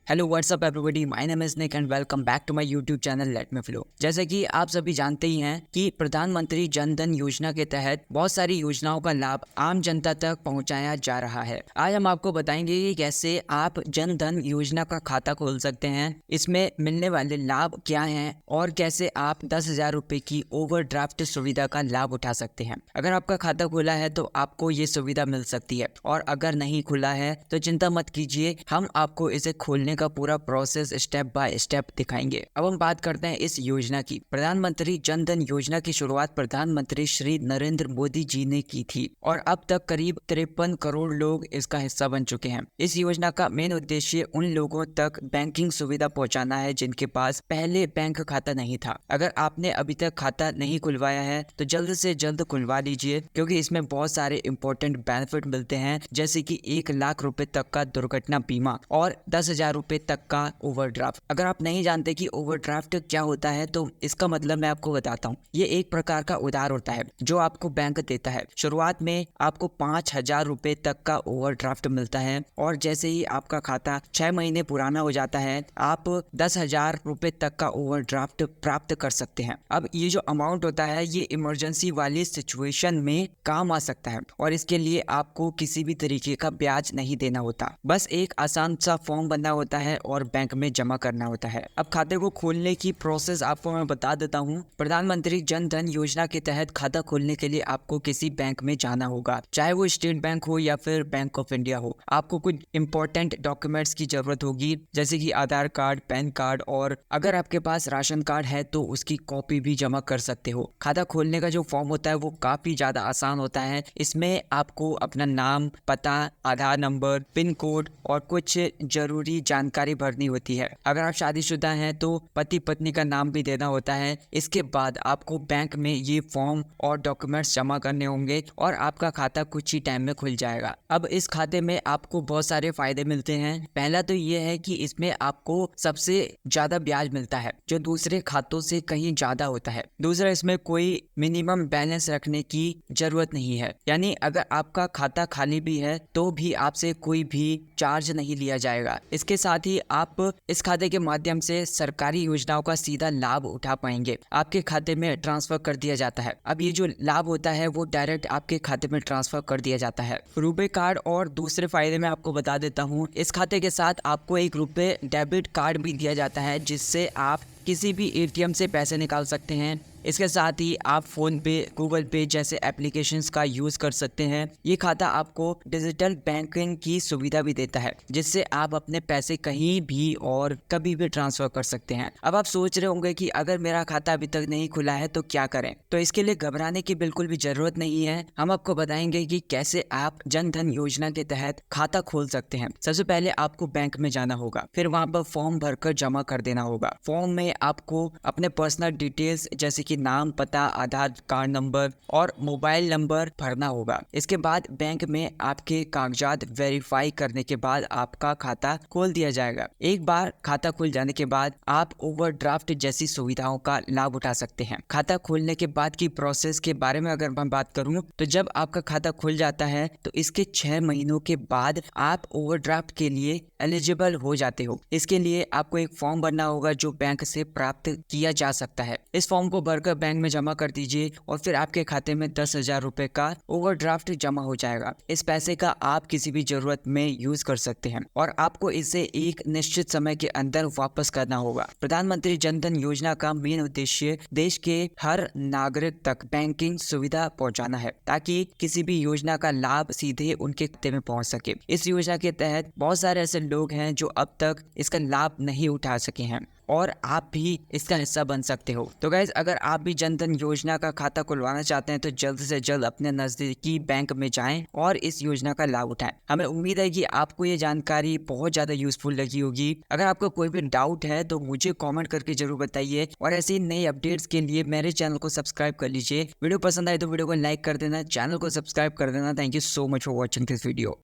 Hello what's up everybody, my name is Nick and welcome back to my YouTube channel let me flow. जैसे कि आप सभी जानते ही हैं कि प्रधानमंत्री जन धन योजना के तहत बहुत सारी योजनाओं का लाभ आम जनता तक पहुंचाया जा रहा है। आज हम आपको बताएंगे कि कैसे आप जन धन योजना का खाता खोल सकते हैं, इसमें मिलने वाले लाभ क्या हैं और कैसे आप 10,000 रुपए की ओवरड्राफ्ट सुविधा का लाभ उठा सकते हैं। अगर आपका खाता खुला है तो आपको ये सुविधा मिल सकती है, और अगर नहीं खुला है तो चिंता मत कीजिए, हम आपको इसे खोलने का पूरा प्रोसेस स्टेप बाय स्टेप दिखाएंगे। अब हम बात करते हैं इस योजना की। प्रधानमंत्री जन धन योजना की शुरुआत प्रधानमंत्री श्री नरेंद्र मोदी जी ने की थी और अब तक करीब 53 करोड़ लोग इसका हिस्सा बन चुके हैं। इस योजना का मेन उद्देश्य उन लोगों तक बैंकिंग सुविधा पहुंचाना है जिनके पास पहले बैंक खाता नहीं था। अगर आपने अभी तक खाता नहीं खुलवाया है तो जल्द से जल्द खुलवा लीजिए, क्योंकि इसमें बहुत सारे इंपॉर्टेंट बेनिफिट मिलते हैं, जैसे कि 1 लाख रुपए तक का दुर्घटना बीमा और 10,000 रुपए तक का ओवरड्राफ्ट। अगर आप नहीं जानते कि ओवरड्राफ्ट क्या होता है तो इसका मतलब मैं आपको बताता हूँ। ये एक प्रकार का उधार होता है जो आपको बैंक देता है। शुरुआत में आपको 5,000 रुपए तक का ओवरड्राफ्ट मिलता है, और जैसे ही आपका खाता 6 महीने पुराना हो जाता है आप 10,000 रुपए तक का ओवरड्राफ्ट प्राप्त कर सकते हैं। अब ये जो अमाउंट होता है ये इमरजेंसी वाली सिचुएशन में काम आ सकता है, और इसके लिए आपको किसी भी तरीके का ब्याज नहीं देना होता। बस एक आसान सा फॉर्म भरना होता है और बैंक में जमा करना होता है। अब खाते को खोलने की प्रोसेस आपको मैं बता देता हूँ। प्रधानमंत्री जन धन योजना के तहत खाता खोलने के लिए आपको किसी बैंक में जाना होगा, चाहे वो स्टेट बैंक हो या फिर बैंक ऑफ इंडिया हो। आपको कुछ इंपॉर्टेंट डॉक्यूमेंट्स की जरूरत होगी, जैसे कि आधार कार्ड, पैन कार्ड, और अगर आपके पास राशन कार्ड है तो उसकी कॉपी भी जमा कर सकते हो। खाता खोलने का जो फॉर्म होता है वो काफी ज्यादा आसान होता है। इसमें आपको अपना नाम, पता, आधार नंबर, पिन कोड और कुछ जरूरी जानकारी भरनी होती है। अगर आप शादीशुदा हैं तो पति पत्नी का नाम भी देना होता है। इसके बाद आपको बैंक में ये फॉर्म और डॉक्यूमेंट्स जमा करने होंगे और आपका खाता कुछ ही टाइम में खुल जाएगा। अब इस खाते में आपको बहुत सारे फायदे मिलते हैं। पहला तो ये है कि इसमें आपको सबसे ज्यादा ब्याज मिलता है, जो दूसरे खातों से कहीं ज्यादा होता है। दूसरा, इसमें कोई मिनिमम बैलेंस रखने की जरूरत नहीं है, यानी अगर आपका खाता खाली भी है तो भी आपसे कोई भी चार्ज नहीं लिया जाएगा। इसके साथ ही आप इस खाते के माध्यम से सरकारी योजनाओं का सीधा लाभ उठा पाएंगे। आपके खाते में ट्रांसफर कर दिया जाता है। अब ये जो लाभ होता है वो डायरेक्ट आपके खाते में ट्रांसफर कर दिया जाता है। रुपे कार्ड और दूसरे फायदे मैं आपको बता देता हूँ। इस खाते के साथ आपको एक रुपए डेबिट कार्ड भी दिया जाता है, जिससे आप किसी भी एटीएम से पैसे निकाल सकते हैं। इसके साथ ही आप फोन पे, गूगल पे जैसे एप्लीकेशंस का यूज कर सकते हैं। ये खाता आपको डिजिटल बैंकिंग की सुविधा भी देता है, जिससे आप अपने पैसे कहीं भी और कभी भी ट्रांसफर कर सकते हैं। अब आप सोच रहे होंगे कि अगर मेरा खाता अभी तक नहीं खुला है तो क्या करें? तो इसके लिए घबराने की बिल्कुल भी जरूरत नहीं है। हम आपको बताएंगे कि कैसे आप जन धन योजना के तहत खाता खोल सकते हैं। सबसे पहले आपको बैंक में जाना होगा, फिर वहां पर फॉर्म भरकर जमा कर देना होगा। फॉर्म में आपको अपने पर्सनल डिटेल्स जैसे कि नाम, पता, आधार कार्ड नंबर और मोबाइल नंबर भरना होगा। इसके बाद बैंक में आपके कागजात वेरीफाई करने के बाद आपका खाता खोल दिया जाएगा। एक बार खाता खुल जाने के बाद आप ओवरड्राफ्ट जैसी सुविधाओं का लाभ उठा सकते हैं। खाता खोलने के बाद की प्रोसेस के बारे में अगर मैं बात करूं तो जब आपका खाता खुल जाता है तो इसके 6 महीनों के बाद आप ओवरड्राफ्ट के लिए एलिजिबल हो जाते हो। इसके लिए आपको एक फॉर्म भरना होगा जो बैंक से प्राप्त किया जा सकता है। इस फॉर्म को भरकर बैंक में जमा कर दीजिए और फिर आपके खाते में 10,000 रुपए का ओवरड्राफ्ट जमा हो जाएगा। इस पैसे का आप किसी भी जरूरत में यूज कर सकते हैं और आपको इसे एक निश्चित समय के अंदर वापस करना होगा। प्रधानमंत्री जन धन योजना का मेन उद्देश्य देश के हर नागरिक तक बैंकिंग सुविधा पहुंचाना है, ताकि किसी भी योजना का लाभ सीधे उनके खाते में पहुंच सके। इस योजना के तहत बहुत सारे ऐसे लोग हैं जो अब तक इसका लाभ नहीं उठा सके हैं, और आप भी इसका हिस्सा बन सकते हो। तो गाइज, अगर आप भी जन धन योजना का खाता खुलवाना चाहते हैं तो जल्द से जल्द अपने नजदीकी बैंक में जाएं और इस योजना का लाभ उठाएं। हमें उम्मीद है कि आपको ये जानकारी बहुत ज्यादा यूजफुल लगी होगी। अगर आपको कोई भी डाउट है तो मुझे कमेंट करके जरूर बताइए, और ऐसे ही नई अपडेट्स के लिए मेरे चैनल को सब्सक्राइब कर लीजिए। वीडियो पसंद आए तो वीडियो को लाइक कर देना, चैनल को सब्सक्राइब कर देना। Thank you so much for watching this video.